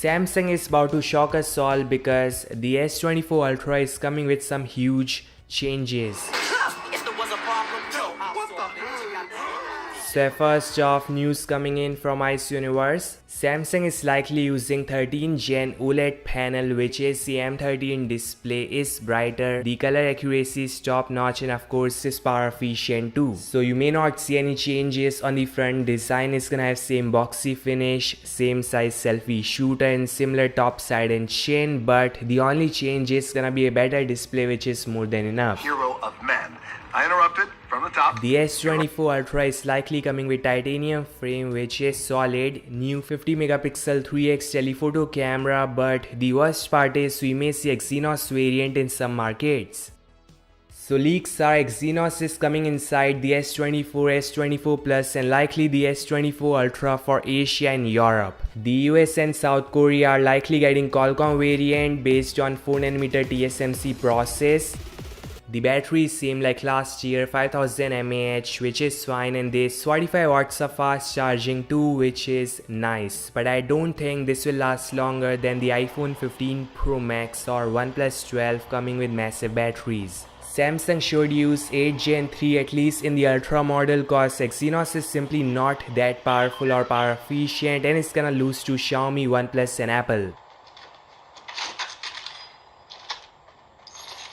Samsung is about to shock us all because the S24 Ultra is coming with some huge changes. So first off, news coming in from Ice Universe. Samsung is likely using 13th Gen OLED panel, which is the M13 display is brighter, the color accuracy is top notch, and of course is power efficient too. So you may not see any changes on the front. Design is gonna have same boxy finish, same size selfie shooter and similar top side and chin, but the only change is gonna be a better display, which is more than enough. Hero of men. I interrupted from the top. The S24 Ultra is likely coming with titanium frame, which is solid, new 50 megapixel 3x telephoto camera, but the worst part is we may see Exynos variant in some markets. So leaks are Exynos is coming inside the S24, S24 Plus and likely the S24 Ultra for Asia and Europe. The US and South Korea are likely getting Qualcomm variant based on 4nm TSMC process. The battery is same like last year, 5000 mAh, which is fine, and there's 45 watts of fast charging too, which is nice, but I don't think this will last longer than the iPhone 15 Pro Max or OnePlus 12 coming with massive batteries. Samsung should use 8 Gen 3 at least in the Ultra model cause Exynos is simply not that powerful or power efficient and it's gonna lose to Xiaomi, OnePlus and Apple.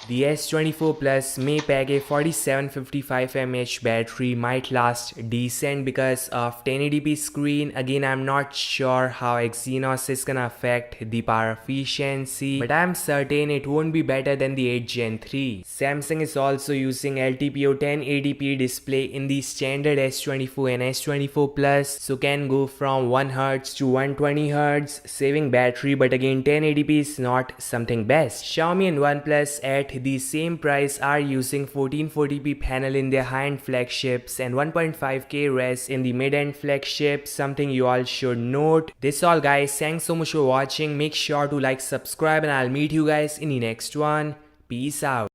The S24 Plus may pack a 4755 mAh battery, might last decent because of 1080p screen. Again, I'm not sure how Exynos is gonna affect the power efficiency, but I'm certain it won't be better than the 8 Gen 3. Samsung is also using LTPO 1080p display in the standard S24 and S24 Plus, so can go from 1Hz to 120Hz, saving battery, but again 1080p is not something best. Xiaomi and OnePlus at the same price are using 1440p panel in their high-end flagships and 1.5K res in the mid-end flagship, something you all should note. This all guys, thanks so much for watching. Make sure to like, subscribe and I'll meet you guys in the next one. Peace out.